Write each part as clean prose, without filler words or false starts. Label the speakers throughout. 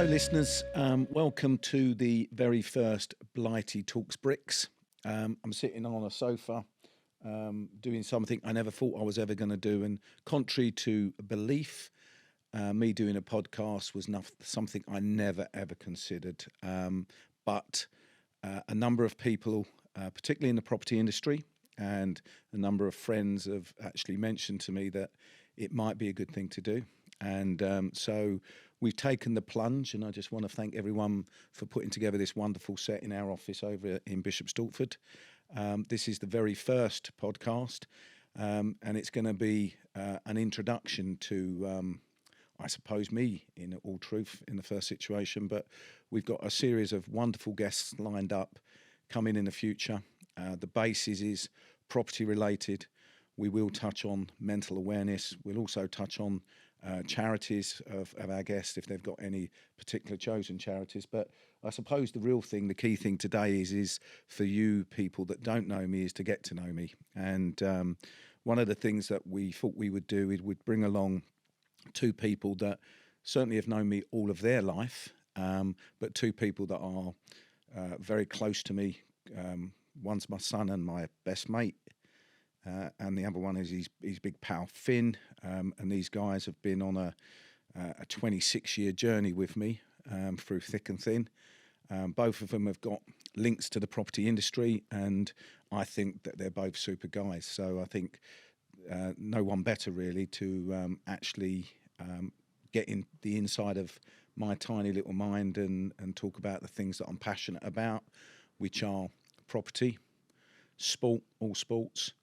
Speaker 1: Hello listeners, welcome to the very first Blighty Talks Bricks. I'm sitting on a sofa doing something I never thought I was ever going to do, and contrary to belief, me doing a podcast was something I never ever considered. But a number of people, particularly in the property industry, and a number of friends have actually mentioned to me that it might be a good thing to do. And so we've taken the plunge, and I just want to thank everyone for putting together this wonderful set in our office over in Bishop Stortford. This is the very first podcast, and it's going to be an introduction to, I suppose, me, in all truth, in the first situation. But we've got a series of wonderful guests lined up coming in the future. The basis is property related. We will touch on mental awareness. We'll also touch on charities of our guests, if they've got any particular chosen charities. But I suppose the real thing, the key thing today is for you people that don't know me, is to get to know me. And one of the things that we thought we would do is we'd bring along two people that certainly have known me all of their life, but two people that are very close to me. One's my son and my best mate, and the other one is his big pal Finn, and these guys have been on a 26-year journey with me through thick and thin. Both of them have got links to the property industry, and I think that they're both super guys. So I think no one better really to actually get in the inside of my tiny little mind and talk about the things that I'm passionate about, which are property, sport, all sports,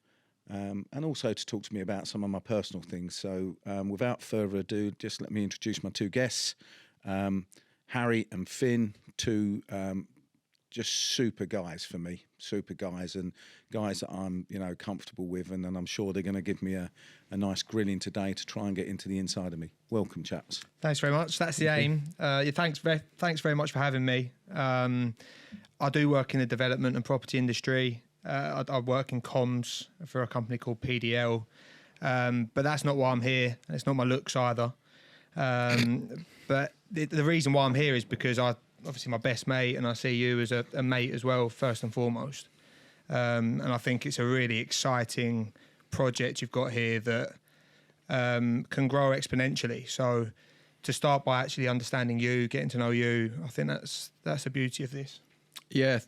Speaker 1: and also to talk to me about some of my personal things. So without further ado, just let me introduce my two guests, Harry and Finn, two just super guys for me, super guys, and guys that I'm comfortable with, and I'm sure they're going to give me a nice grilling today to try and get into the inside of me. Welcome, chaps.
Speaker 2: Thanks very much. That's the aim. Thanks very much for having me. I do work in the development and property industry. I work in comms for a company called PDL, but that's not why I'm here. It's not my looks either. But the reason why I'm here is because obviously my best mate, and I see you as a mate as well, first and foremost. And I think it's a really exciting project you've got here that can grow exponentially. So to start by actually understanding you, getting to know you, I think that's the beauty of this.
Speaker 3: Yeah,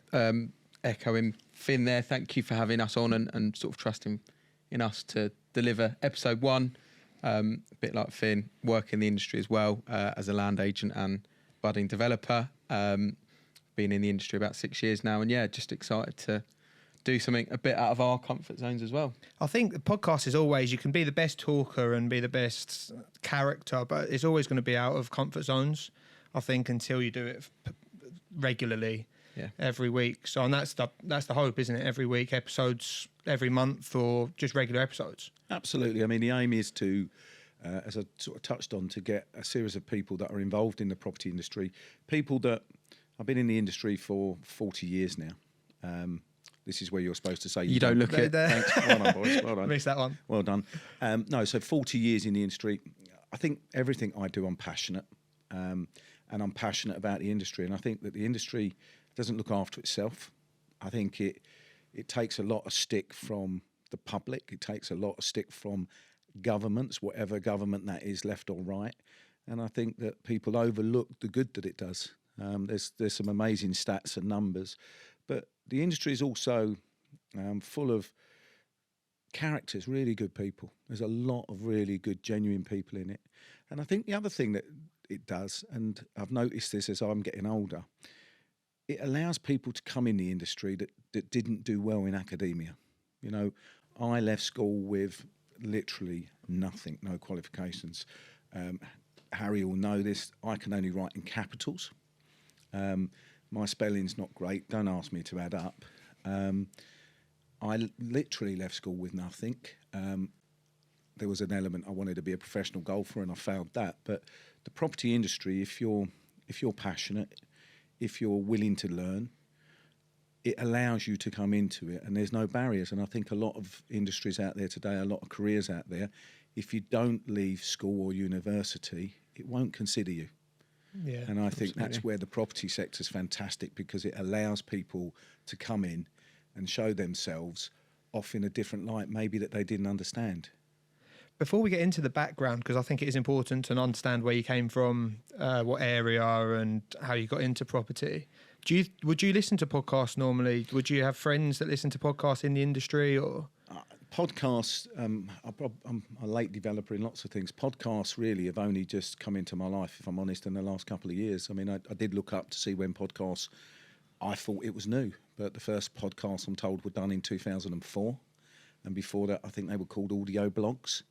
Speaker 3: echoing Finn there, thank you for having us on and sort of trusting in us to deliver episode 1. A bit like Finn, work in the industry as well as a land agent and budding developer. Been in the industry about 6 years now, and yeah, just excited to do something a bit out of our comfort zones as well.
Speaker 2: I think the podcast is always, you can be the best talker and be the best character, but it's always going to be out of comfort zones, I think, until you do it regularly. Yeah. Every week. So, and that's the hope, isn't it? Every week, episodes every month, or just regular episodes.
Speaker 1: Absolutely. I mean, the aim is to, as I sort of touched on, to get a series of people that are involved in the property industry, people that I've been in the industry for 40 years now. This is where you're supposed to say
Speaker 3: you don't look it.
Speaker 1: Thanks. Well done, boys. Well done.
Speaker 2: Missed that one.
Speaker 1: Well done. No, so 40 years in the industry. I think everything I do, I'm passionate, and I'm passionate about the industry. And I think that the industry doesn't look after itself. I think it takes a lot of stick from the public. It takes a lot of stick from governments, whatever government that is, left or right. And I think that people overlook the good that it does. There's some amazing stats and numbers, but the industry is also full of characters, really good people. There's a lot of really good, genuine people in it. And I think the other thing that it does, and I've noticed this as I'm getting older, it allows people to come in the industry that didn't do well in academia. You know, I left school with literally nothing, no qualifications. Harry will know this. I can only write in capitals. My spelling's not great. Don't ask me to add up. I literally left school with nothing. There was an element I wanted to be a professional golfer, and I failed that. But the property industry, if you're passionate, if you're willing to learn, it allows you to come into it, and there's no barriers. And I think a lot of industries out there today, a lot of careers out there, if you don't leave school or university, it won't consider you.
Speaker 2: Yeah,
Speaker 1: And I think
Speaker 3: absolutely.
Speaker 1: that's where the property sector is fantastic, because it allows people to come in and show themselves off in a different light, maybe that they didn't understand.
Speaker 2: Before we get into the background, because I think it is important to understand where you came from, what area, and how you got into property. Would you listen to podcasts normally? Would you have friends that listen to podcasts in the industry, or?
Speaker 1: Podcasts, I'm a late developer in lots of things. Podcasts really have only just come into my life, if I'm honest, in the last couple of years. I mean, I did look up to see when podcasts, I thought it was new, but the first podcasts, I'm told, were done in 2004. And before that, I think they were called audio blogs.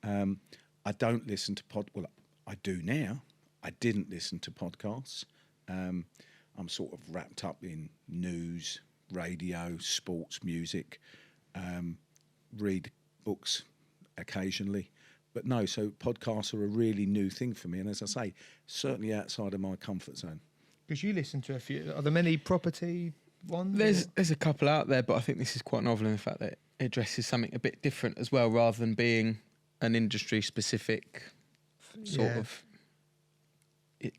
Speaker 1: I don't listen to well, I do now. I didn't listen to podcasts. I'm sort of wrapped up in news, radio, sports, music, read books occasionally. But no, so podcasts are a really new thing for me. And as I say, certainly outside of my comfort zone.
Speaker 2: Because you listen to a few. Are there many property ones?
Speaker 3: There's a couple out there, but I think this is quite novel in the fact that it addresses something a bit different as well, rather than being an industry specific sort of,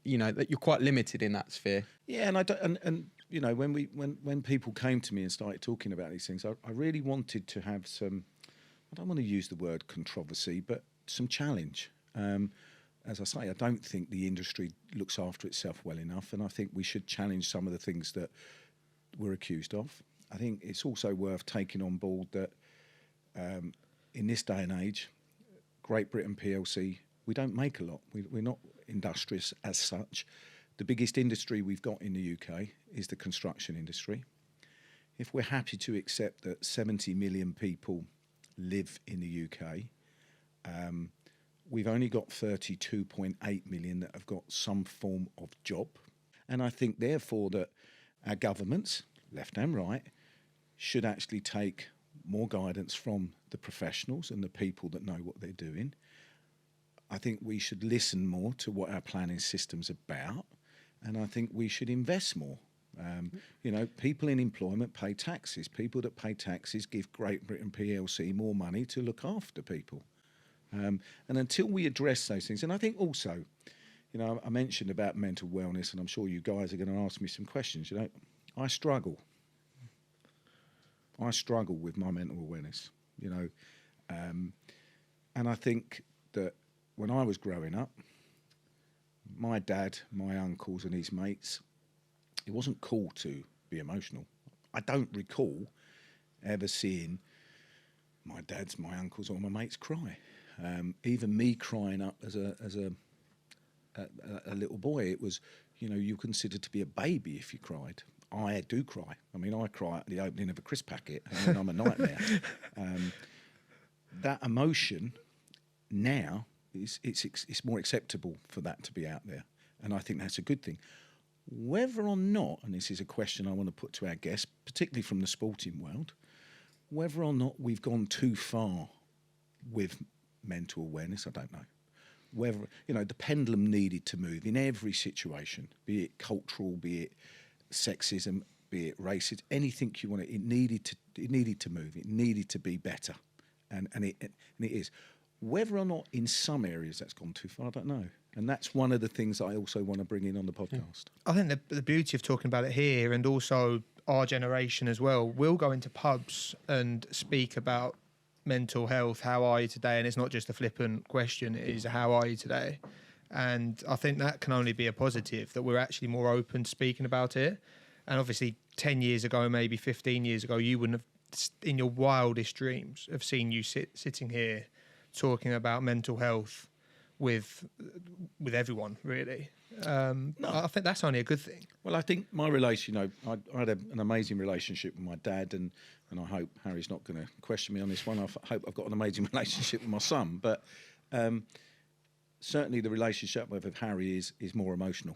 Speaker 3: you know, that you're quite limited in that sphere.
Speaker 1: Yeah, and I don't, and you know, when people came to me and started talking about these things, I really wanted to have some, I don't want to use the word controversy, but some challenge. As I say, I don't think the industry looks after itself well enough, and I think we should challenge some of the things that we're accused of. I think it's also worth taking on board that in this day and age, Great Britain PLC, we don't make a lot. We're not industrious as such. The biggest industry we've got in the UK is the construction industry. If we're happy to accept that 70 million people live in the UK, we've only got 32.8 million that have got some form of job. And I think, therefore, that our governments, left and right, should actually take more guidance from the professionals and the people that know what they're doing. I think we should listen more to what our planning system's about, and I think we should invest more. You know, people in employment pay taxes. People that pay taxes give Great Britain PLC more money to look after people. And until we address those things, and I think also, you know, I mentioned about mental wellness, and I'm sure you guys are going to ask me some questions. You know, I struggle with my mental awareness, you know, and I think that when I was growing up, my dad, my uncles and his mates, it wasn't cool to be emotional. I don't recall ever seeing my dads, my uncles or my mates cry. Even me crying up as a little boy, it was, you know, you considered to be a baby if you cried. I do cry. I mean, I cry at the opening of a crisp packet, and then I'm a nightmare. That emotion now it's more acceptable for that to be out there, and I think that's a good thing. Whether or not, and this is a question I want to put to our guests, particularly from the sporting world, whether or not we've gone too far with mental awareness, I don't know. Whether, you know, the pendulum needed to move in every situation, be it cultural, be it sexism, be it racism, anything you want. It needed to move. It needed to be better, and it is. Whether or not in some areas that's gone too far, I don't know. And that's one of the things I also want to bring in on the podcast.
Speaker 2: I think the beauty of talking about it here, and also our generation as well, we'll go into pubs and speak about mental health. How are you today? And it's not just a flippant question. It is, how are you today? And I think that can only be a positive, that we're actually more open to speaking about it. And obviously 10 years ago, maybe 15 years ago, you wouldn't have, in your wildest dreams, have seen you sitting here talking about mental health with everyone, really. No. I think that's only a good thing.
Speaker 1: Well, I think my relation, you know, I had an amazing relationship with my dad, and I hope Harry's not going to question me on this one. I hope I've got an amazing relationship with my son, but certainly the relationship with Harry is more emotional.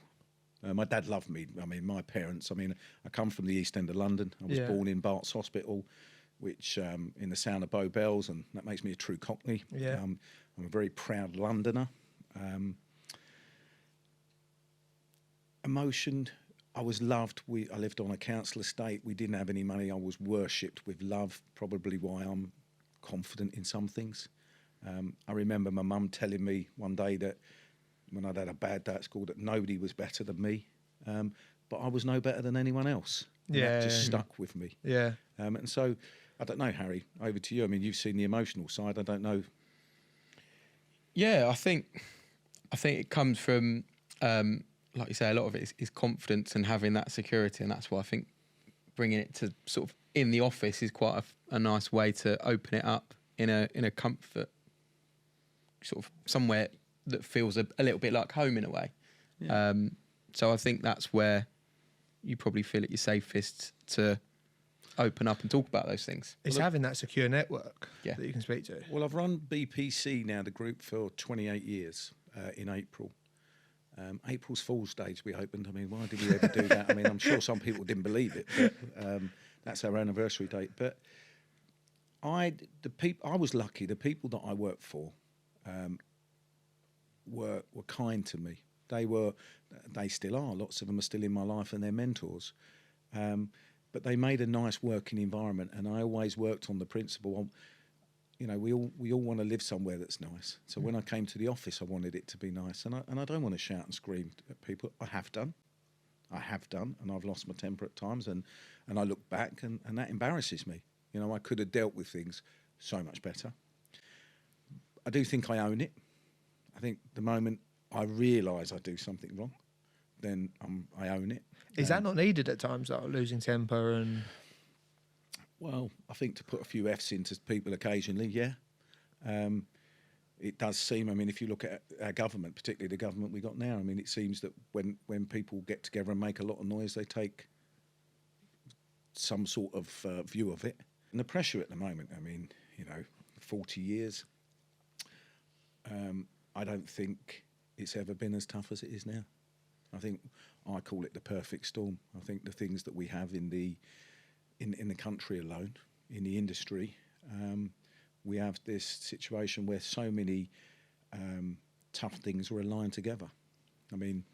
Speaker 1: My dad loved me. I mean, my parents, I come from the East End of London. I was born in Bart's Hospital, which in the sound of Bow Bells, and that makes me a true Cockney.
Speaker 2: Yeah.
Speaker 1: I'm a very proud Londoner. Emotion, I was loved. I lived on a council estate. We didn't have any money. I was worshipped with love, probably why I'm confident in some things. I remember my mum telling me one day that when I'd had a bad day at school, that nobody was better than me, but I was no better than anyone else. And that just stuck with me.
Speaker 2: Yeah.
Speaker 1: And so, I don't know, Harry, over to you. I mean, you've seen the emotional side. I don't know.
Speaker 3: Yeah, I think it comes from, like you say, a lot of it is confidence and having that security, and that's why I think bringing it to sort of in the office is quite a nice way to open it up in a comfort, sort of somewhere that feels a little bit like home in a way.
Speaker 1: Yeah.
Speaker 3: So I think that's where you probably feel it your safest to open up and talk about those things.
Speaker 2: It's having that secure network
Speaker 3: Yeah.
Speaker 2: that you can speak to.
Speaker 1: Well, I've run BPC now, the group, for 28 years in April. April's Fool's Day we opened. I mean, why did we ever do that? I mean, I'm sure some people didn't believe it, but that's our anniversary date. But I was lucky. The people that I worked for were kind to me. They still are. Lots of them are still in my life, and they're mentors. But they made a nice working environment, and I always worked on the principle. We all want to live somewhere that's nice. So when I came to the office, I wanted it to be nice, and I don't want to shout and scream at people. I have done, and I've lost my temper at times, and I look back, and that embarrasses me. I could have dealt with things so much better. I do think I own it. I think the moment I realise I do something wrong, then I own it.
Speaker 2: Is that not needed at times, though, losing temper and...
Speaker 1: Well, I think to put a few Fs into people occasionally, yeah. It does seem, I mean, if you look at our government, particularly the government we got now, I mean, it seems that when people get together and make a lot of noise, they take some sort of view of it. And the pressure at the moment, I mean, 40 years, I don't think it's ever been as tough as it is now. I think I call it the perfect storm. I think the things that we have in the country alone, in the industry, we have this situation where so many tough things are aligned together. I mean,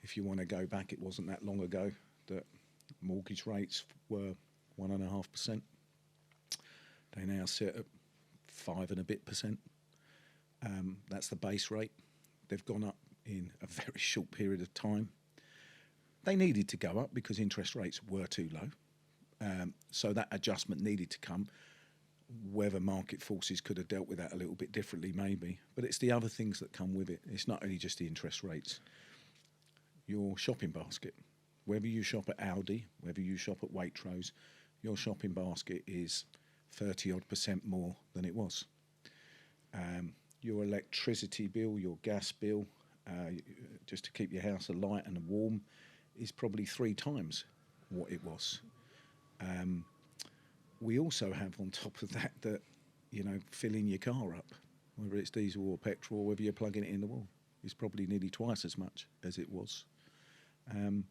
Speaker 1: if you want to go back, it wasn't that long ago that mortgage rates were 1.5%. They now sit at 5 and a bit %. That's the base rate. They've gone up in a very short period of time. They needed to go up because interest rates were too low. So that adjustment needed to come. Whether market forces could have dealt with that a little bit differently, maybe. But it's the other things that come with it. It's not only just the interest rates. Your shopping basket, whether you shop at Aldi, whether you shop at Waitrose, your shopping basket is 30-odd% more than it was. Your electricity bill, your gas bill, just to keep your house alight and warm, is probably 3 times what it was. We also have on top of that, filling your car up, whether it's diesel or petrol, or whether you're plugging it in the wall, is probably nearly twice as much as it was. And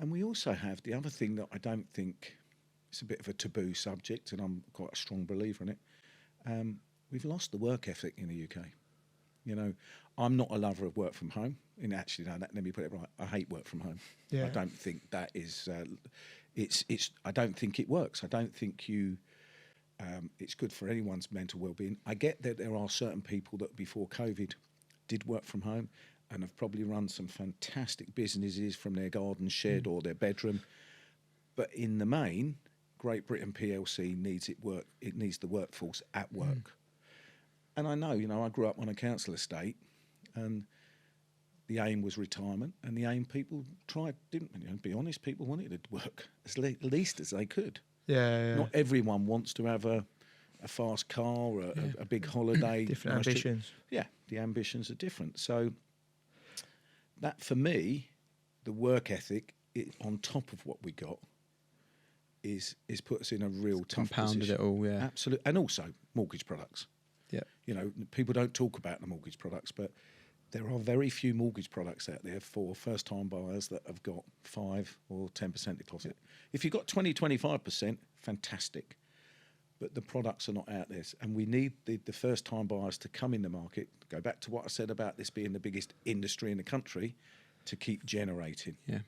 Speaker 1: we also have the other thing that I don't think, it's a bit of a taboo subject, and I'm quite a strong believer in it. We've lost the work ethic in the UK. I'm not a lover of work from home. And actually, no, let me put it right. I hate work from home.
Speaker 2: Yeah.
Speaker 1: I don't think that is. I don't think it works. I don't think it's good for anyone's mental well-being. I get that there are certain people that before COVID did work from home and have probably run some fantastic businesses from their garden shed or their bedroom. But in the main, Great Britain PLC needs it needs the workforce at work. And I know, I grew up on a council estate, and the aim was retirement, and the aim people tried, didn't be honest, people wanted to work as least as they could.
Speaker 2: Yeah.
Speaker 1: Not everyone wants to have a fast car or a big holiday.
Speaker 2: Different ambitions.
Speaker 1: Yeah, the ambitions are different. So that, for me, the work ethic, on top of what we got, is put us in a real tough
Speaker 3: compounded
Speaker 1: position.
Speaker 3: It all, yeah.
Speaker 1: Absolutely. And also mortgage products.
Speaker 3: Yeah.
Speaker 1: People don't talk about the mortgage products, but there are very few mortgage products out there for first-time buyers that have got 5 or 10% deposit. If you've got 20, 25%, fantastic. But the products are not out there. And we need the first-time buyers to come in the market, go back to what I said about this being the biggest industry in the country, to keep generating.
Speaker 3: Yeah.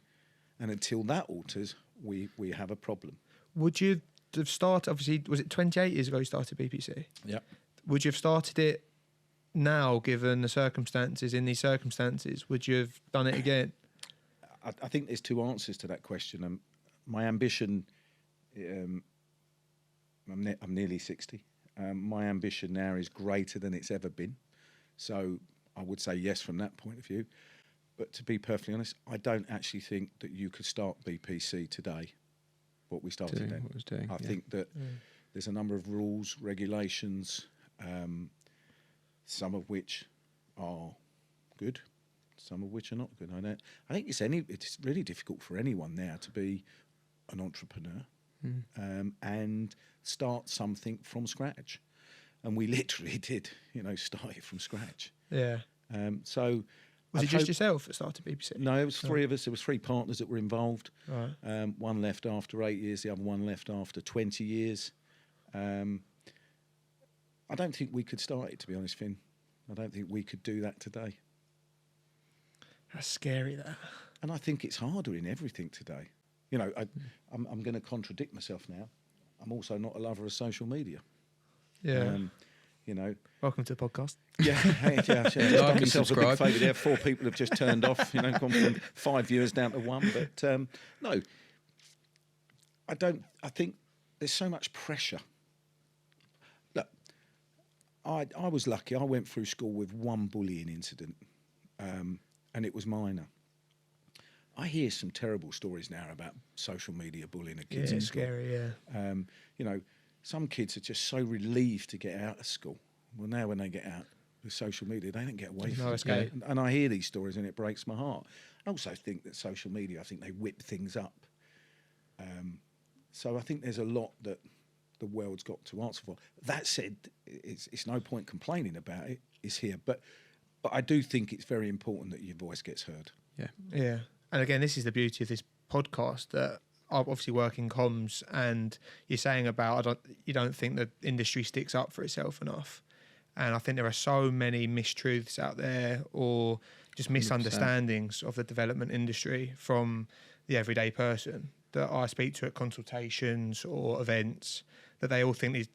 Speaker 1: And until that alters, we have a problem.
Speaker 2: Would you have started, obviously, was it 28 years ago you started BPC?
Speaker 1: Yeah.
Speaker 2: Would you have started it now, given the circumstances, in these circumstances, would you have done it again?
Speaker 1: I think there's two answers to that question. My ambition, I'm nearly 60. My ambition now is greater than it's ever been. So I would say yes from that point of view. But to be perfectly honest, I don't actually think that you could start BPC today, what we started then. I think that there's a number of rules, regulations, some of which are good, some of which are not good. I think it's really difficult for anyone now to be an entrepreneur and start something from scratch. And we literally did, start it from scratch.
Speaker 2: Yeah.
Speaker 1: So
Speaker 2: was it just yourself that started BBC?
Speaker 1: No, it was three of us. There was three partners that were involved.
Speaker 2: Right.
Speaker 1: One left after 8 years. The other one left after 20 years. I don't think we could start it, to be honest, Finn. I don't think we could do that today.
Speaker 2: That's scary, that.
Speaker 1: And I think it's harder in everything today. I'm going to contradict myself now. I'm also not a lover of social media.
Speaker 2: Yeah.
Speaker 1: Welcome
Speaker 2: to the podcast.
Speaker 1: Yeah.
Speaker 3: Like
Speaker 1: Done
Speaker 3: and
Speaker 1: myself a big
Speaker 3: subscribe.
Speaker 1: favour there. 4 people have just turned off, gone from 5 viewers down to 1. But no, I think there's so much pressure. Look, I was lucky. I went through school with one bullying incident, and it was minor. I hear some terrible stories now about social media bullying of kids in school.
Speaker 2: Scary, yeah.
Speaker 1: Some kids are just so relieved to get out of school. Well, now when they get out with social media, they don't get away from it.
Speaker 2: escape.
Speaker 1: And I hear these stories and it breaks my heart. I also think that social media, they whip things up. So I think there's a lot that the world's got to answer for. That said, it's no point complaining about it. It's here. But I do think it's very important that your voice gets heard.
Speaker 3: Yeah.
Speaker 2: Yeah. And again, this is the beauty of this podcast, that I obviously work in comms, and you're saying about you don't think the industry sticks up for itself enough. And I think there are so many mistruths out there, or just
Speaker 3: 100%.
Speaker 2: misunderstandings of the development industry from the everyday person that I speak to at consultations or events, that they all think these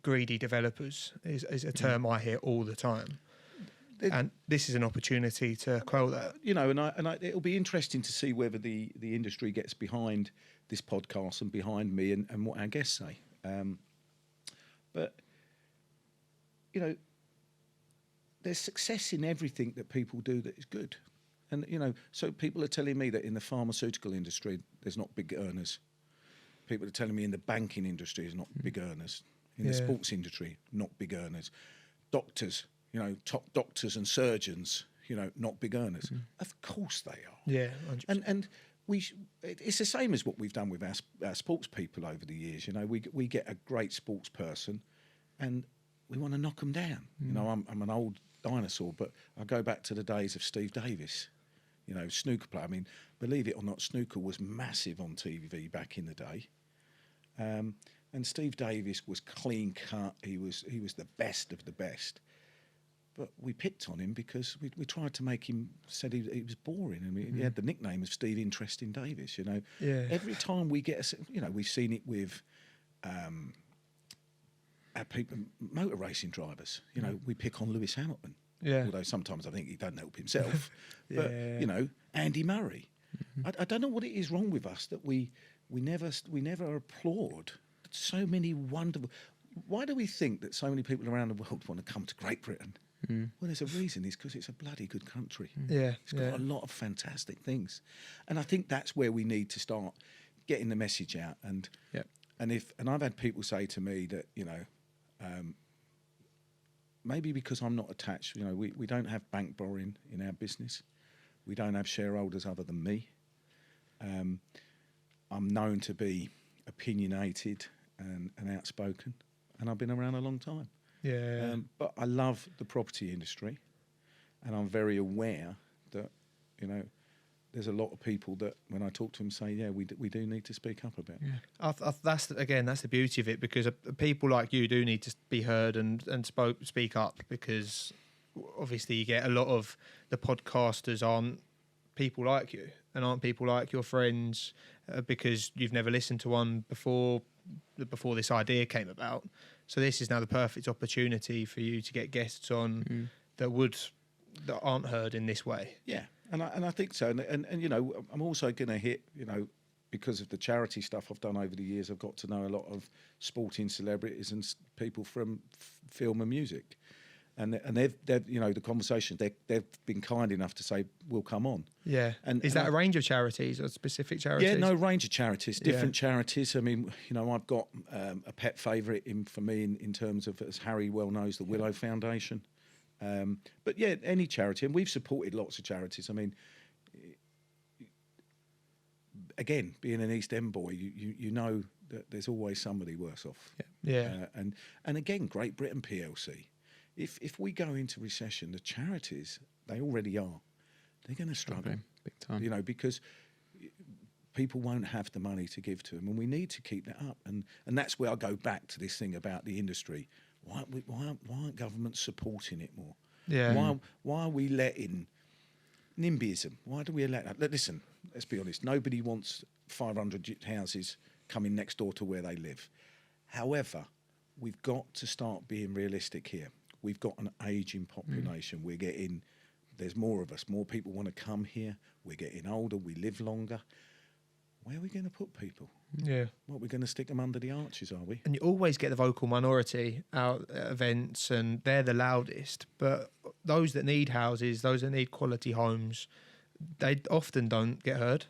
Speaker 2: greedy developers is a term I hear all the time. And this is an opportunity to quell that.
Speaker 1: And it'll be interesting to see whether the industry gets behind this podcast and behind me and what our guests say. But there's success in everything that people do that is good. And, so people are telling me that in the pharmaceutical industry, there's not big earners. People are telling me in the banking industry, there's not big earners. In the sports industry, not big earners. Doctors, top doctors and surgeons, not big earners. Of course they are.
Speaker 2: Yeah, 100%.
Speaker 1: And it's the same as what we've done with our sports people over the years. We get a great sports person and we want to knock them down. I'm an old dinosaur, but I go back to the days of Steve Davis, snooker player. I mean, believe it or not, snooker was massive on TV back in the day. And Steve Davis was clean cut. He was the best of the best. But we picked on him because we tried to make him, said he was boring, and he had the nickname of Steve Interesting Davis.
Speaker 2: Yeah.
Speaker 1: Every time we get, we've seen it with our people, motor racing drivers. We pick on Lewis Hamilton.
Speaker 2: Yeah.
Speaker 1: Although sometimes I think he doesn't help himself. But Andy Murray. I don't know what it is wrong with us that we never applaud so many wonderful. Why do we think that so many people around the world want to come to Great Britain? Well, there's a reason. It's because it's a bloody good country.
Speaker 2: Yeah,
Speaker 1: It's got a lot of fantastic things. And I think that's where we need to start getting the message out. And I've had people say to me that, maybe because I'm not attached, we don't have bank borrowing in our business. We don't have shareholders other than me. I'm known to be opinionated and outspoken, and I've been around a long time.
Speaker 2: Yeah.
Speaker 1: But I love the property industry, and I'm very aware that, there's a lot of people that when I talk to them say, yeah, we do need to speak up about it.
Speaker 2: Yeah. That's the beauty of it, because people like you do need to be heard and speak up, because obviously you get a lot of the podcasters aren't people like you and aren't people like your friends, because you've never listened to one before this idea came about. So this is now the perfect opportunity for you to get guests on that aren't heard in this way.
Speaker 1: Yeah, and I think so. And you know, I'm also going to hit, you know, because of the charity stuff I've done over the years, I've got to know a lot of sporting celebrities and people from film and music. And they've you know, the conversations, they've been kind enough to say, we'll come on.
Speaker 2: Yeah.
Speaker 1: And
Speaker 2: is that a range of charities or specific charities?
Speaker 1: Yeah, no, range of charities, different charities. I mean, you know, I've got a pet favourite for me in terms of, as Harry well knows, the Willow Foundation. But yeah, any charity, and we've supported lots of charities. I mean, again, being an East End boy, you know that there's always somebody worse off.
Speaker 2: Yeah.
Speaker 1: And again, Great Britain PLC. If we go into recession, the charities, they already are, they're going to struggle
Speaker 3: big time.
Speaker 1: You know, because people won't have the money to give to them, and we need to keep that up. And that's where I go back to this thing about the industry. Why aren't governments supporting it more?
Speaker 2: Yeah.
Speaker 1: Why are we letting NIMBYism? Why do we let that? Listen, let's be honest. Nobody wants 500 houses coming next door to where they live. However, we've got to start being realistic here. We've got an ageing population. There's more of us. More people want to come here. We're getting older. We live longer. Where are we going to put people?
Speaker 2: Yeah.
Speaker 1: What, we're going to stick them under the arches, are we?
Speaker 2: And you always get the vocal minority out at events, and they're the loudest. But those that need houses, those that need quality homes, they often don't get heard.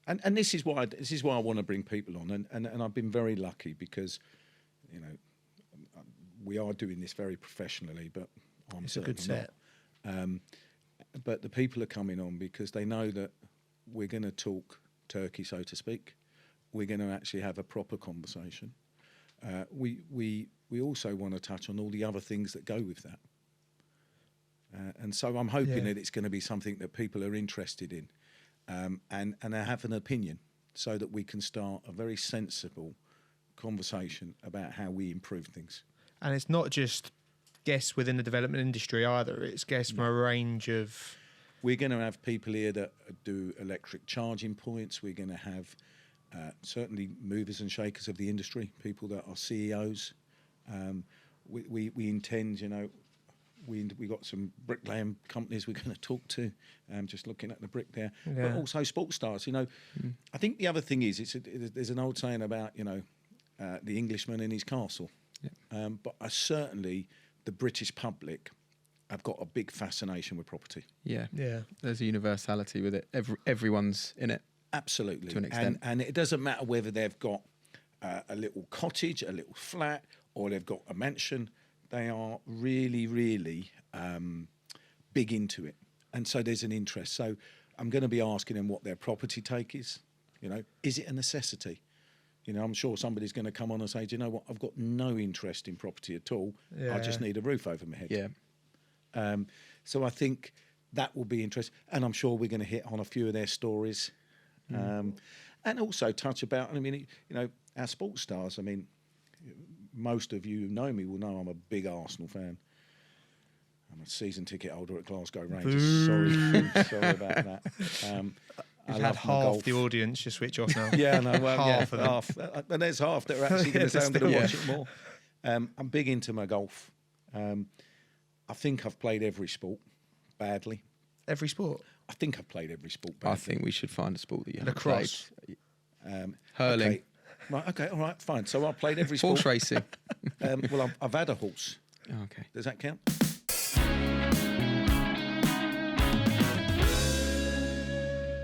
Speaker 1: And this is why I want to bring people on. And I've been very lucky because, you know, we are doing this very professionally, but
Speaker 2: It's a good set.
Speaker 1: But the people are coming on because they know that we're going to talk turkey, so to speak. We're going to actually have a proper conversation. We also want to touch on all the other things that go with that. And so I'm hoping that it's going to be something that people are interested in, and have an opinion, so that we can start a very sensible conversation about how we improve things.
Speaker 2: And it's not just guests within the development industry either. It's guests from a range of...
Speaker 1: We're going to have people here that do electric charging points. We're going to have certainly movers and shakers of the industry, people that are CEOs. We intend, you know, we got some bricklaying companies we're going to talk to. Just looking at the brick there, but also sports stars. You know, I think the other thing is there's an old saying about, you know, the Englishman in his castle. But certainly the British public have got a big fascination with property.
Speaker 3: Yeah. There's a universality with it. Everyone's in it.
Speaker 1: Absolutely.
Speaker 3: To an extent.
Speaker 1: And it doesn't matter whether they've got a little cottage, a little flat, or they've got a mansion. They are really, really big into it. And so there's an interest. So I'm going to be asking them what their property take is. You know, is it a necessity? You know, I'm sure somebody's going to come on and say, do you know what, I've got no interest in property at all. I just need a roof over my head.
Speaker 3: Yeah.
Speaker 1: So I think that will be interesting. And I'm sure we're going to hit on a few of their stories. And also touch about, I mean, you know, our sports stars. I mean, most of you who know me will know I'm a big Arsenal fan. I'm a season ticket holder at Glasgow Rangers. Sorry about that.
Speaker 2: You've had half the audience just switch off now.
Speaker 1: Yeah, no, well,
Speaker 2: half of them.
Speaker 1: half. And there's half that are actually going to say I'm going to watch it more. I'm big into my golf. I think I've played every sport badly.
Speaker 2: Every sport?
Speaker 1: I think I've played every sport badly.
Speaker 3: I think we should find a sport that you haven't
Speaker 2: Lacrosse.
Speaker 3: played. Hurling.
Speaker 1: Okay. Right, okay, all right, fine. So I've played every sport.
Speaker 3: Horse racing.
Speaker 1: Well, I've had a horse.
Speaker 3: Oh, okay.
Speaker 1: Does that count?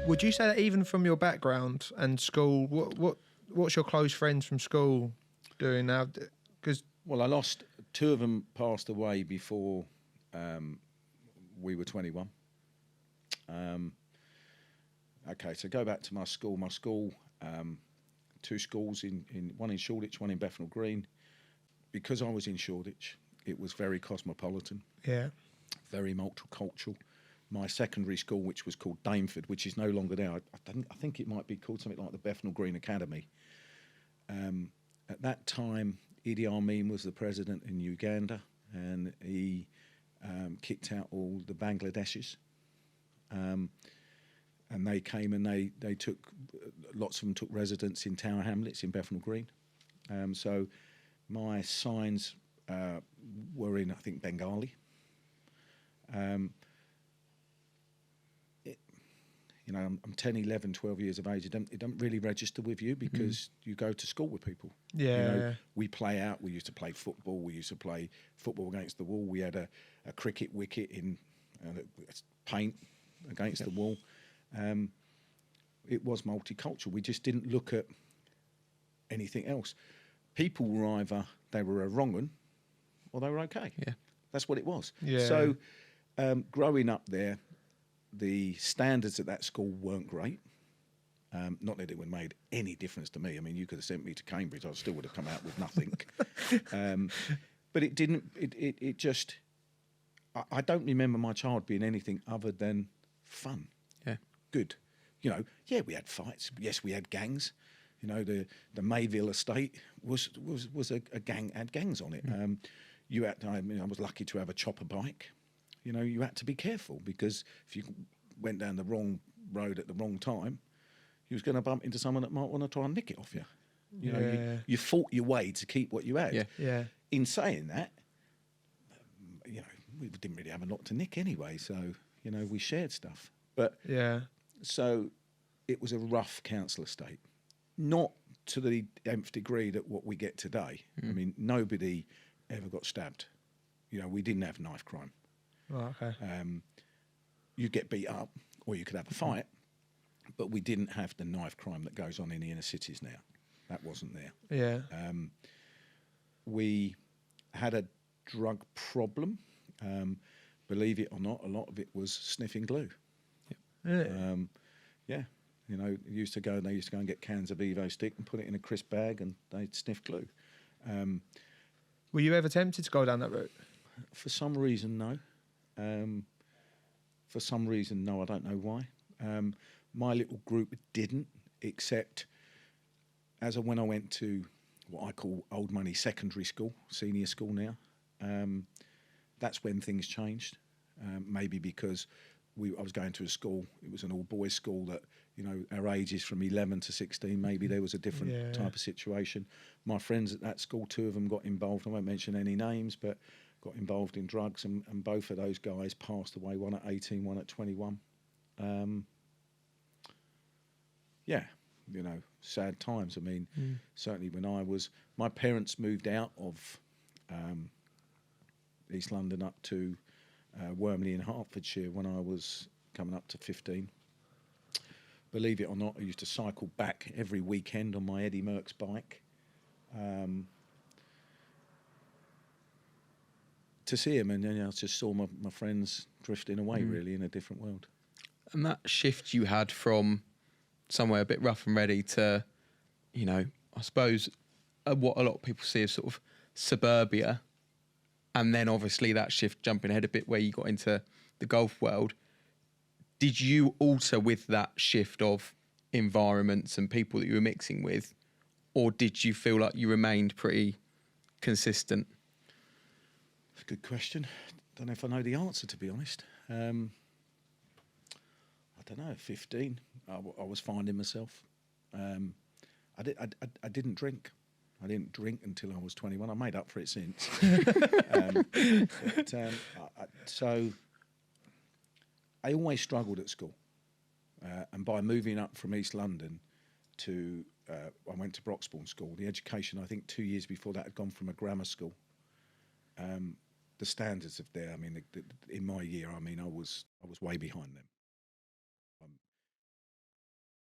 Speaker 2: Would you say that even from your background and school, what's your close friends from school doing now? Because
Speaker 1: Well, I lost two of them, passed away before we were 21. Okay, so go back to my school. My school, two schools in one in Shoreditch, one in Bethnal Green. Because I was in Shoreditch, it was very cosmopolitan, very multicultural. My secondary school, which was called Daneford, which is no longer there, I think it might be called something like the Bethnal Green Academy. At that time, Idi Amin was the president in Uganda, and he kicked out all the Bangladeshis. And they came and they took, lots of them took residence in Tower Hamlets in Bethnal Green. So my signs were in, I think, Bengali. You know, I'm 10, 11, 12 years of age. It don't really register with you because you go to school with people.
Speaker 2: Yeah.
Speaker 1: You know, we play out. We used to play football. We used to play football against the wall. We had a cricket wicket in paint against the wall. It was multicultural. We just didn't look at anything else. People were either they were a wrong one or they were okay.
Speaker 3: Yeah.
Speaker 1: That's what it was.
Speaker 2: Yeah.
Speaker 1: So growing up there, the standards at that school weren't great. Not that it would have made any difference to me. I mean, you could have sent me to Cambridge. I still would have come out with nothing. But it didn't, it just, I don't remember my child being anything other than fun.
Speaker 3: Yeah.
Speaker 1: Good. You know, yeah, we had fights. Yes, we had gangs. You know, the Mayville estate was a gang, had gangs on it. You had to, I mean, I was lucky to have a chopper bike. You know, you had to be careful because if you went down the wrong road at the wrong time, you was going to bump into someone that might want to try and nick it off you. You know, you fought your way to keep what you had.
Speaker 3: Yeah.
Speaker 2: Yeah.
Speaker 1: In saying that, you know, we didn't really have a lot to nick anyway, so, you know, we shared stuff. But
Speaker 2: Yeah.
Speaker 1: so it was a rough council estate. Not to the nth degree that what we get today. I mean, nobody ever got stabbed. You know, we didn't have knife crime.
Speaker 2: Oh, okay.
Speaker 1: You get beat up or you could have a fight, but we didn't have the knife crime that goes on in the inner cities now. That wasn't there.
Speaker 2: Yeah.
Speaker 1: We had a drug problem. Believe it or not, a lot of it was sniffing glue. Yeah. You know, they used to go and get cans of Evo stick and put it in a crisp bag and they'd sniff glue.
Speaker 2: Were you ever tempted to go down that route?
Speaker 1: For some reason, no. For some reason, no, I don't know why. My little group didn't, except when I went to what I call old money secondary school, senior school now, that's when things changed. Maybe because I was going to a school, it was an all-boys school that, you know, our ages from 11 to 16, maybe there was a different type of situation. My friends at that school, 2 of them got involved, I won't mention any names, but got involved in drugs, and both of those guys passed away, one at 18, one at 21. Yeah, you know, sad times. I mean, certainly when my parents moved out of East London up to Wormley in Hertfordshire when I was coming up to 15. Believe it or not, I used to cycle back every weekend on my Eddie Merckx bike to see him, and you know, I just saw my friends drifting away really in a different world.
Speaker 3: And that shift you had from somewhere a bit rough and ready to, you know, I suppose what a lot of people see as sort of suburbia, and then obviously that shift jumping ahead a bit where you got into the golf world. Did you also, with that shift of environments and people that you were mixing with, or did you feel like you remained pretty consistent?
Speaker 1: That's a good question. Don't know if I know the answer, to be honest. I don't know. 15, I was finding myself. I didn't drink. I didn't drink until I was 21. I made up for it since. So I always struggled at school. And by moving up from East London to, I went to Broxbourne School. The education, I think 2 years before that, had gone from a grammar school. The standards of there, I mean, in my year, I mean, I was way behind them.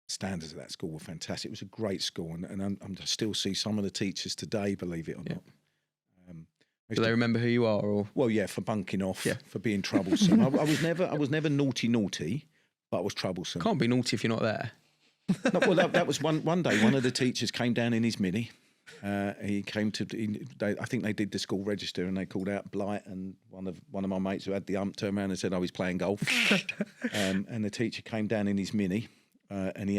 Speaker 1: Standards of that school were fantastic. It was a great school, and I still see some of the teachers today, believe it or not.
Speaker 3: Do they remember who you are? Or?
Speaker 1: Well, yeah, for bunking off, for being troublesome. I was never naughty, but I was troublesome.
Speaker 3: Can't be naughty if you're not there.
Speaker 1: No, well, that was one day. One of the teachers came down in his Mini. He came I think they did the school register, and they called out Blight, and one of my mates who had the turned around and said, "Oh, he's playing golf." And the teacher came down in his Mini, and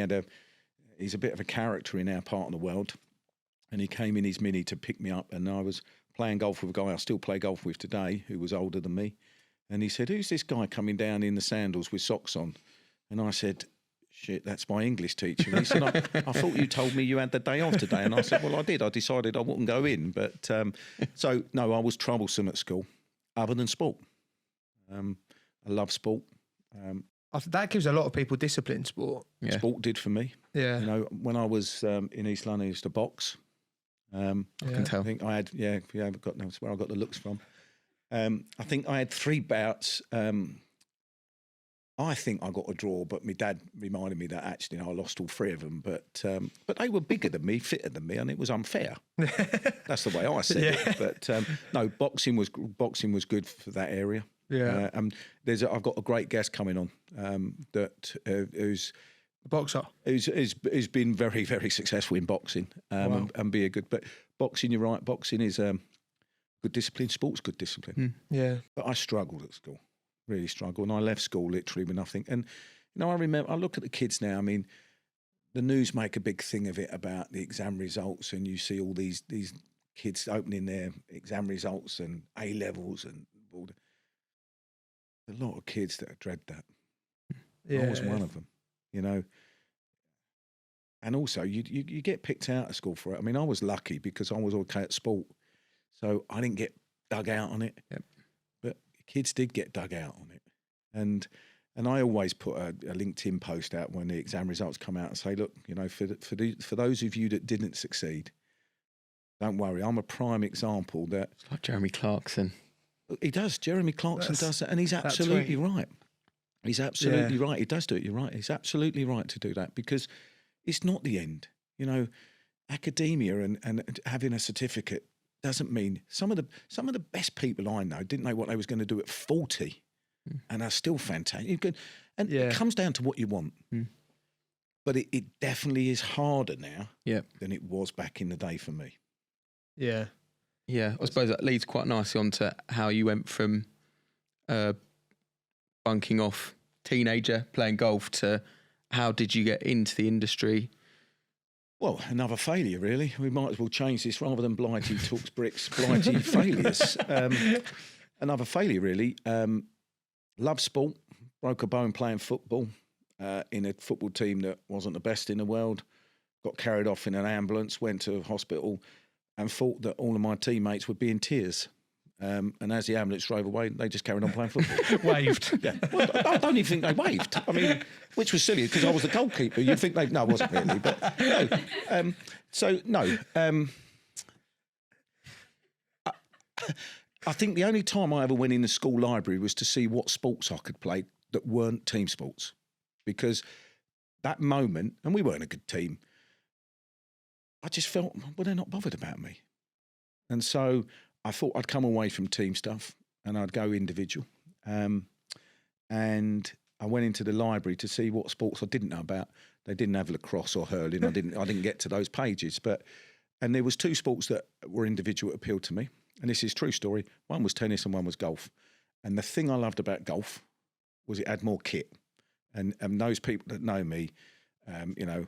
Speaker 1: he's a bit of a character in our part of the world, and he came in his Mini to pick me up, and I was playing golf with a guy I still play golf with today, who was older than me, and he said, "Who's this guy coming down in the sandals with socks on?" And I said, "Shit, that's my English teacher." And he said, I thought you told me you had the day off today. And I said, "Well, I did. I decided I wouldn't go in." But so, no, I was troublesome at school, other than sport. I love sport.
Speaker 2: That gives a lot of people discipline, sport.
Speaker 3: Yeah.
Speaker 1: Sport did for me.
Speaker 2: Yeah.
Speaker 1: You know, when I was in East London, I used to box.
Speaker 3: I can tell.
Speaker 1: I think I had, I've got that's where I got the looks from. I think I had 3 bouts. I think I got a draw, but my dad reminded me that actually I lost all 3 of them. But they were bigger than me, fitter than me, and it was unfair. That's the way I see it. But no, boxing was good for that area.
Speaker 2: Yeah.
Speaker 1: I've got a great guest coming on who's
Speaker 2: A boxer.
Speaker 1: who's been very, very successful in boxing and be a good. But boxing, you're right. Boxing is good discipline. Sport's good discipline.
Speaker 2: Yeah.
Speaker 1: But I struggled at school, really struggled, and I left school literally with nothing. And you know, I look at the kids now. I mean, the news make a big thing of it about the exam results, and you see all these kids opening their exam results and A levels and all the. A lot of kids that dread that.
Speaker 2: Yeah.
Speaker 1: I was one of them, you know. And also, you get picked out of school for it. I mean, I was lucky because I was okay at sport, so I didn't get dug out on it.
Speaker 3: Yep.
Speaker 1: But kids did get dug out on it, and I always put a LinkedIn post out when the exam results come out and say, look, you know, for those of you that didn't succeed, don't worry. I'm a prime example that.
Speaker 3: It's like Jeremy Clarkson.
Speaker 1: He does. Jeremy Clarkson does that, and he's absolutely right. He's absolutely right. He does do it. You're right. He's absolutely right to do that because it's not the end. You know, academia and having a certificate doesn't mean some of the best people I know didn't know what they was going to do at 40, and are still fantastic. It comes down to what you want. But it definitely is harder now than it was back in the day for me.
Speaker 2: Yeah.
Speaker 3: Yeah, I suppose that leads quite nicely onto how you went from bunking off teenager playing golf to how did you get into the industry?
Speaker 1: Well, another failure, really. We might as well change this rather than Blighty Talks Bricks, Blighty Failures. Another failure, really. Love sport, broke a bone playing football in a football team that wasn't the best in the world, got carried off in an ambulance, went to hospital, and thought that all of my teammates would be in tears. And as the ambulance drove away, they just carried on playing football.
Speaker 2: Waved.
Speaker 1: Yeah. Well, I don't even think they waved. I mean, which was silly because I was the goalkeeper. You'd think no, I wasn't really, but no. I think the only time I ever went in the school library was to see what sports I could play that weren't team sports. Because that moment, and we weren't a good team, I just felt, well, they're not bothered about me. And so I thought I'd come away from team stuff and I'd go individual. And I went into the library to see what sports I didn't know about. They didn't have lacrosse or hurling. I didn't get to those pages. And there was 2 sports that were individual that appealed to me. And this is a true story. One was tennis and one was golf. And the thing I loved about golf was it had more kit. And those people that know me, you know,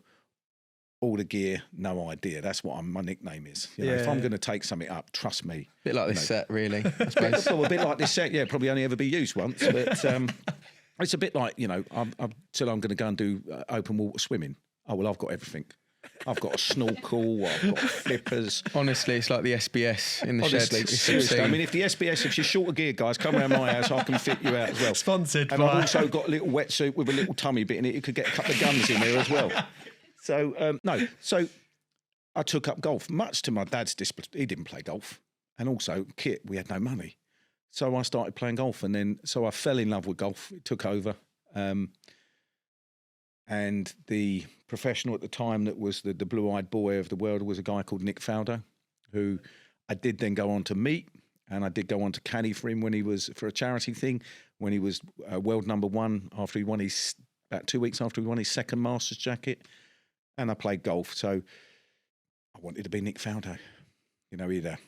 Speaker 1: all the gear, no idea. That's what my nickname is. You know, if I'm going to take something up, trust me.
Speaker 3: A bit like this set, really, I suppose.
Speaker 1: Well, a bit like this set, probably only ever be used once. But it's a bit like, you know, I'm going to go and do open water swimming. Oh, well, I've got everything. I've got a snorkel, I've got flippers.
Speaker 3: Honestly, it's like the SBS in the shed.
Speaker 1: Seriously. I mean, if you're short of gear, guys, come around my house, I can fit you out as well.
Speaker 2: Sponsored
Speaker 1: and I've also got a little wetsuit with a little tummy bit in it. You could get a couple of guns in there as well. So, So I took up golf, much to my dad's disappointment. He didn't play golf. And also, kit, we had no money. So I started playing golf. And then, so I fell in love with golf. It took over. And the professional at the time that was the blue-eyed boy of the world was a guy called Nick Faldo, who I did then go on to meet. And I did go on to caddy for him when he was, for a charity thing, when he was world number 1 after he won about 2 weeks after he won his second Masters jacket. And I played golf. So I wanted to be Nick Faldo. You know, he'd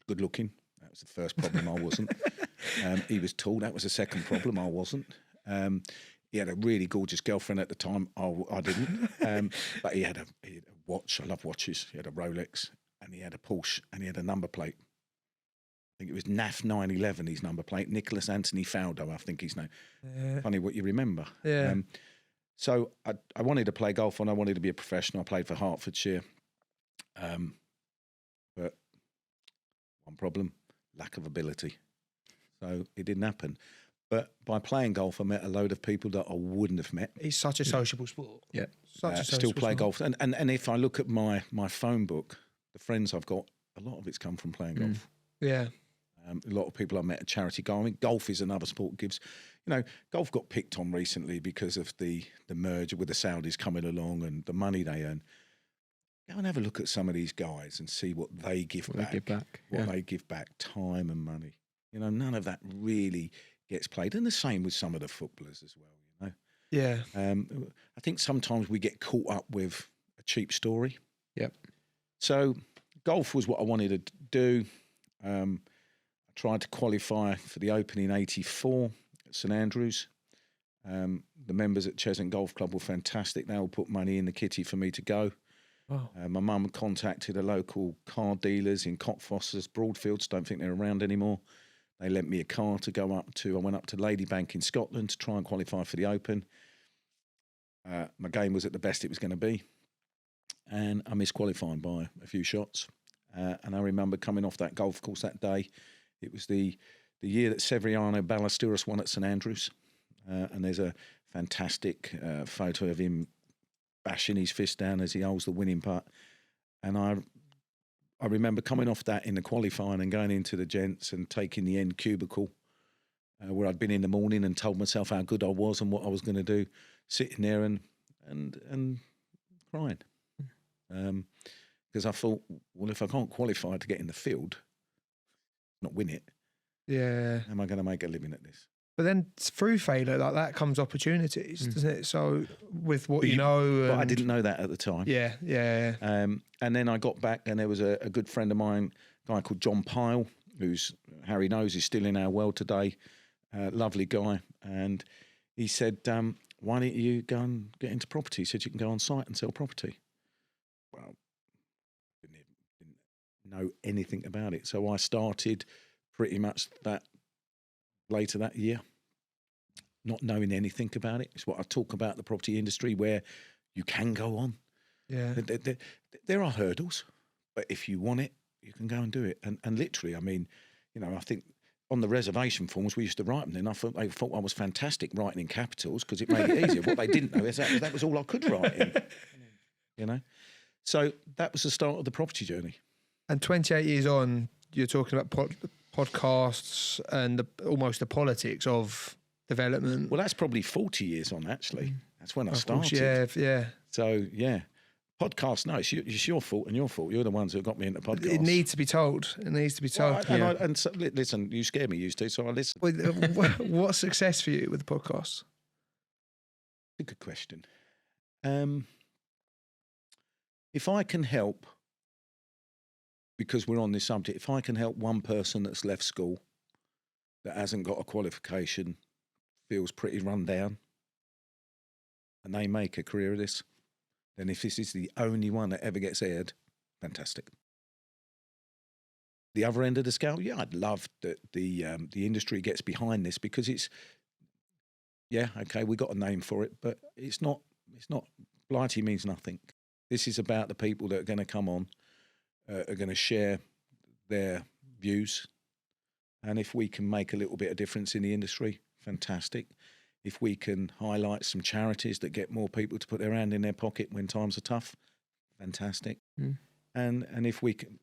Speaker 1: good looking. That was the first problem. I wasn't. He was tall. That was the second problem. I wasn't. He had a really gorgeous girlfriend at the time. I didn't. But he had a watch. I love watches. He had a Rolex and he had a Porsche and he had a number plate. I think it was NAF 911, his number plate. Nicholas Anthony Faldo, I think his name. Funny what you remember.
Speaker 2: Yeah.
Speaker 1: So I wanted to play golf and I wanted to be a professional. I played for Hertfordshire. But one problem, lack of ability. So it didn't happen. But by playing golf, I met a load of people that I wouldn't have met.
Speaker 2: It's such a sociable sport.
Speaker 3: Yeah.
Speaker 2: Such a sociable
Speaker 1: Still play
Speaker 2: sport.
Speaker 1: golf. And if I look at my phone book, the friends I've got, a lot of it's come from playing golf.
Speaker 2: Yeah.
Speaker 1: A lot of people I met at charity golf. I mean, golf is another sport that gives, golf got picked on recently because of the merger with the Saudis coming along and the money they earn. Go and have a look at some of these guys and see what they give back. They give back, time and money. None of that really gets played. And the same with some of the footballers as well,
Speaker 2: Yeah.
Speaker 1: I think sometimes we get caught up with a cheap story.
Speaker 3: Yep.
Speaker 1: So golf was what I wanted to do. I tried to qualify for the Open in '84 at St Andrews. The members at Cheshunt Golf Club were fantastic. They all put money in the kitty for me to go.
Speaker 2: Wow.
Speaker 1: My mum contacted a local car dealers in Cockfosters, Broadfields. Don't think they're around anymore. They lent me a car to go up to. I went up to Ladybank in Scotland to try and qualify for the Open. My game was at the best it was going to be, and I misqualified by a few shots. And I remember coming off that golf course that day. It was the year that Severiano Ballesteros won at St Andrews, and there's a fantastic photo of him bashing his fist down as he holds the winning putt. And I remember coming off that in the qualifying and going into the gents and taking the end cubicle where I'd been in the morning and told myself how good I was and what I was going to do, sitting there and crying. Because I thought, well, if I can't qualify to get in the field, not win it,
Speaker 2: Yeah.
Speaker 1: how am I going to make a living at this?
Speaker 2: But then through failure like that comes opportunities, doesn't it? So with what
Speaker 1: But
Speaker 2: you know,
Speaker 1: But I
Speaker 2: and-
Speaker 1: didn't know that at the time.
Speaker 2: Yeah.
Speaker 1: And then I got back, and there was a good friend of mine, a guy called John Pyle, who's Harry knows is still in our world today. Lovely guy, and he said, "Why don't you go and get into property?" He said, "You can go on site and sell property." Well, didn't know anything about it, so I started pretty much that later that year, not knowing anything about it. It's what I talk about the property industry, where you can go on.
Speaker 2: Yeah.
Speaker 1: There are hurdles, but if you want it, you can go and do it. And literally, I mean, I think on the reservation forms, we used to write them. Then I thought they thought I was fantastic writing in capitals because it made it easier. What they didn't know is that was all I could write in, So that was the start of the property journey.
Speaker 2: And 28 years on, you're talking about podcasts and almost the politics of development.
Speaker 1: Well, that's probably 40 years on, actually. That's when I
Speaker 2: Of
Speaker 1: started.
Speaker 2: course, yeah.
Speaker 1: So, yeah. Podcast, no, it's your fault and your fault. You're the ones who got me into podcasts.
Speaker 2: It needs to be told.
Speaker 1: Well, so, listen, you scare me, used to, so I listen.
Speaker 2: What's success for you with the podcast?
Speaker 1: A good question. If I can help, because we're on this subject, if I can help one person that's left school, that hasn't got a qualification, feels pretty run down, and they make a career of this, then if this is the only one that ever gets aired, fantastic. The other end of the scale, yeah, I'd love that the industry gets behind this, because it's, yeah, okay, we got a name for it, but it's not Blighty means nothing. This is about the people that are going to come on, are going to share their views. And if we can make a little bit of difference in the industry, fantastic. If we can highlight some charities that get more people to put their hand in their pocket when times are tough, fantastic. And if we can,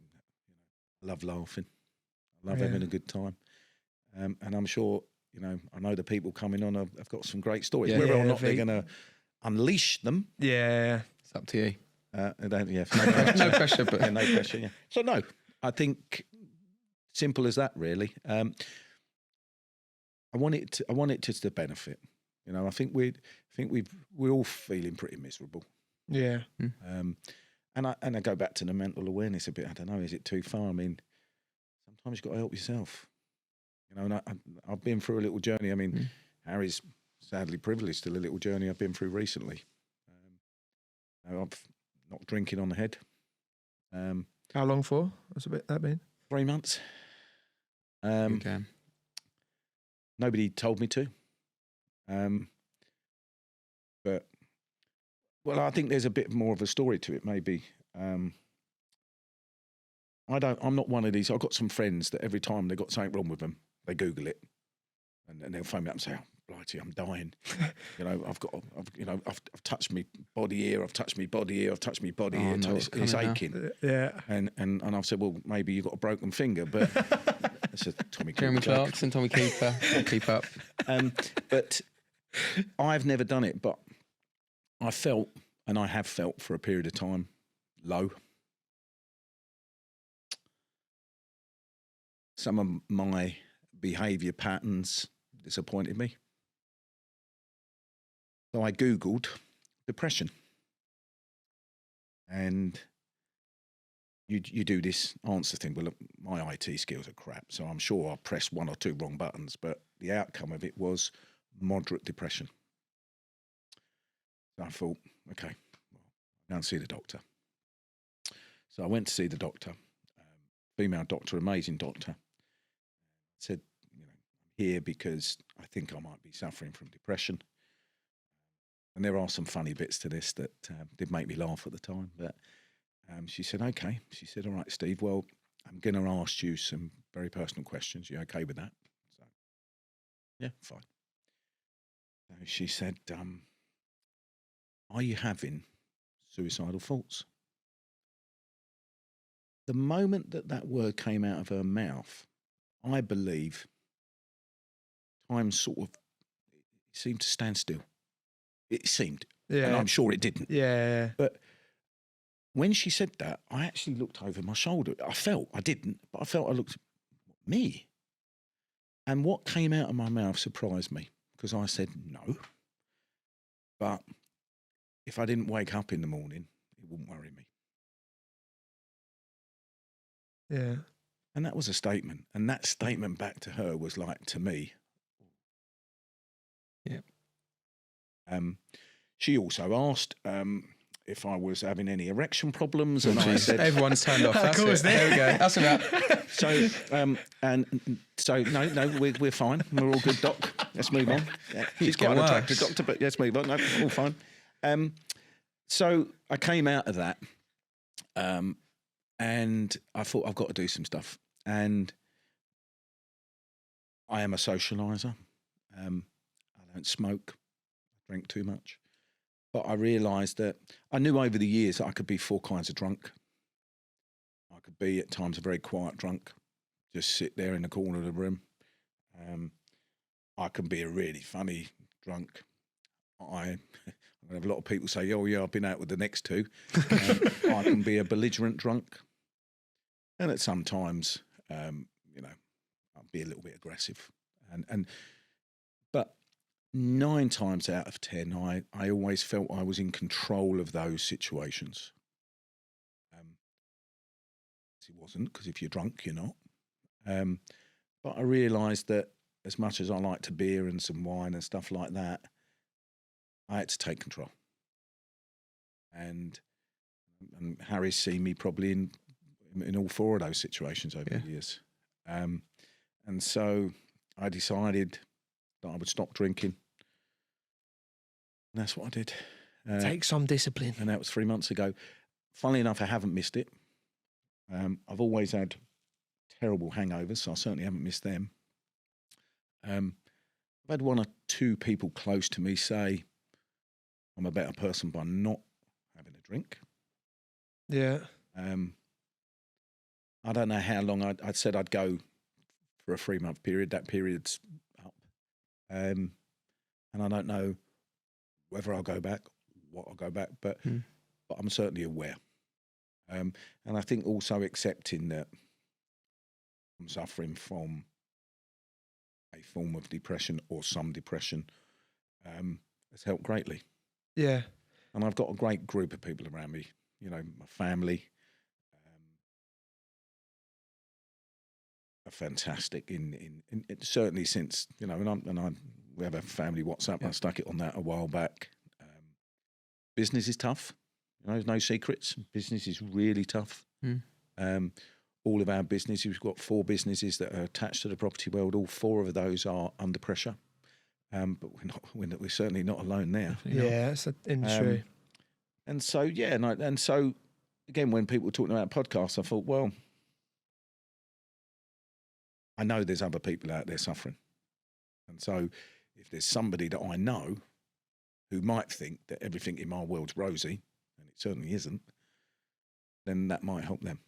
Speaker 1: I love laughing, I love having a good time. And I'm sure, I know the people coming on have got some great stories. Whether or not they're going to unleash them.
Speaker 2: Yeah.
Speaker 3: It's up to you.
Speaker 1: No
Speaker 3: pressure, but
Speaker 1: no pressure. Yeah. So no, I think simple as that, really. I want it to benefit. I think we're all feeling pretty miserable.
Speaker 2: Yeah.
Speaker 1: And I go back to the mental awareness a bit. I don't know, is it too far? I mean, sometimes you've got to help yourself. And I've been through a little journey. I mean, Harry's sadly privileged to the little journey I've been through recently. I've knocked drinking on the head.
Speaker 2: How long for? What's that been?
Speaker 1: 3 months.
Speaker 3: Okay.
Speaker 1: Nobody told me to. But, well, I think there's a bit more of a story to it, maybe. I'm not one of these. I've got some friends that every time they've got something wrong with them, they Google it. and they'll phone me up and say, "Oh, Blighty, I'm dying. I've touched my body here, I've touched my body here, I've touched my body here,
Speaker 3: no,
Speaker 1: it's aching."
Speaker 2: Yeah.
Speaker 1: And I've said, "Well, maybe you've got a broken finger," but it's a Tommy Cooper
Speaker 3: Jeremy
Speaker 1: joke.
Speaker 3: Clarkson, Tommy Cooper, can't keep up.
Speaker 1: But I've never done it, but I felt, and I have felt for a period of time, low. Some of my behaviour patterns disappointed me. So I Googled depression. And you do this answer thing. Well, look, my IT skills are crap, so I'm sure I pressed one or two wrong buttons, but the outcome of it was moderate depression. So I thought, okay, well, I'll go and see the doctor. So I went to see the doctor, female doctor, amazing doctor. Said, I'm here because I think I might be suffering from depression. And there are some funny bits to this that did make me laugh at the time. But she said, okay. She said, all right, Steve, well, I'm going to ask you some very personal questions. You okay with that? So, yeah, fine. So she said, are you having suicidal thoughts? The moment that word came out of her mouth, I believe time sort of seemed to stand still. It seemed.
Speaker 2: Yeah.
Speaker 1: And I'm sure it didn't.
Speaker 2: Yeah.
Speaker 1: But when she said that, I actually looked over my shoulder. I didn't, but I felt I looked, me? And what came out of my mouth surprised me because I said no. But if I didn't wake up in the morning, it wouldn't worry me.
Speaker 2: Yeah.
Speaker 1: And that was a statement. And that statement back to her was like, to me.
Speaker 3: Yeah.
Speaker 1: She also asked if I was having any erection problems, and I said,
Speaker 3: everyone's turned off. That's
Speaker 2: Of course,
Speaker 3: it. There we go. That's about.
Speaker 1: So no, we're fine. We're all good, doc. Let's move on. Yeah, she's quite
Speaker 3: getting
Speaker 1: an attractive
Speaker 3: worse.
Speaker 1: doctor, but let's move on. No, all fine. So I came out of that, and I thought I've got to do some stuff. And I am a socialiser. I don't smoke. I drink too much. But I realised that I knew over the years that I could be four kinds of drunk. I could be at times a very quiet drunk, just sit there in the corner of the room. I can be a really funny drunk. I have a lot of people say, "Oh yeah, I've been out with the next two." I can be a belligerent drunk, and at some times, I'll be a little bit aggressive. But 9 times out of 10, I always felt I was in control of those situations. It wasn't, because if you're drunk, you're not. But I realised that as much as I liked a beer and some wine and stuff like that, I had to take control. And Harry's seen me probably in all 4 of those situations over the years. And so I decided that I would stop drinking. And that's what I did.
Speaker 2: Take some discipline.
Speaker 1: And that was 3 months ago. Funnily enough, I haven't missed it. I've always had terrible hangovers, so I certainly haven't missed them. I've had 1 or 2 people close to me say I'm a better person by not having a drink.
Speaker 2: Yeah.
Speaker 1: I don't know how long I'd said I'd go for a 3-month period. That period's up. And I don't know whether I'll go back, what I'll go back, but I'm certainly aware. And I think also accepting that I'm suffering from a form of depression or some depression has helped greatly.
Speaker 2: Yeah.
Speaker 1: And I've got a great group of people around me, my family are fantastic in certainly since, and we have a family WhatsApp. I stuck it on that a while back. Business is tough. There's no secrets. Business is really tough. All of our businesses, we've got 4 businesses that are attached to the property world. All 4 of those are under pressure. But we're certainly not alone there.
Speaker 2: Yeah, it's an industry.
Speaker 1: And so, and so again, when people were talking about podcasts, I thought, well, I know there's other people out there suffering. And so if there's somebody that I know who might think that everything in my world's rosy, and it certainly isn't, then that might help them.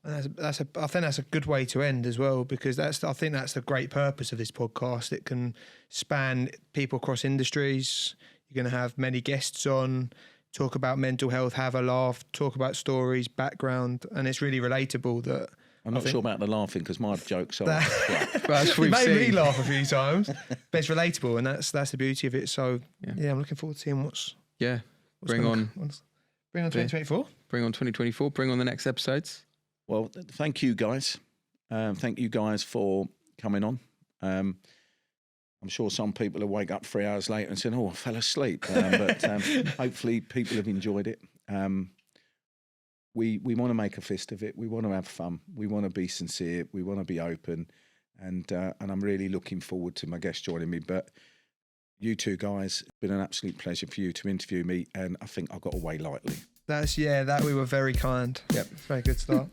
Speaker 2: And I think that's a good way to end as well, because I think that's the great purpose of this podcast. It can span people across industries. You're going to have many guests on, talk about mental health, have a laugh, talk about stories, background, and it's really relatable. That
Speaker 1: I'm not sure about the laughing because my jokes are.
Speaker 2: You made me laugh a few times, but it's relatable, and that's the beauty of it. So yeah, I'm looking forward to seeing what's
Speaker 3: bring on
Speaker 2: 2024.
Speaker 3: Bring on 2024. Bring on the next episodes.
Speaker 1: Well, thank you guys. Thank you guys for coming on. I'm sure some people will wake up 3 hours later and say, "Oh, I fell asleep." But hopefully, people have enjoyed it. We want to make a fist of it. We want to have fun. We want to be sincere. We want to be open, and I'm really looking forward to my guest joining me. But you two guys, it's been an absolute pleasure for you to interview me, and I think I got away lightly.
Speaker 2: That we were very kind.
Speaker 1: Yep,
Speaker 2: very good start.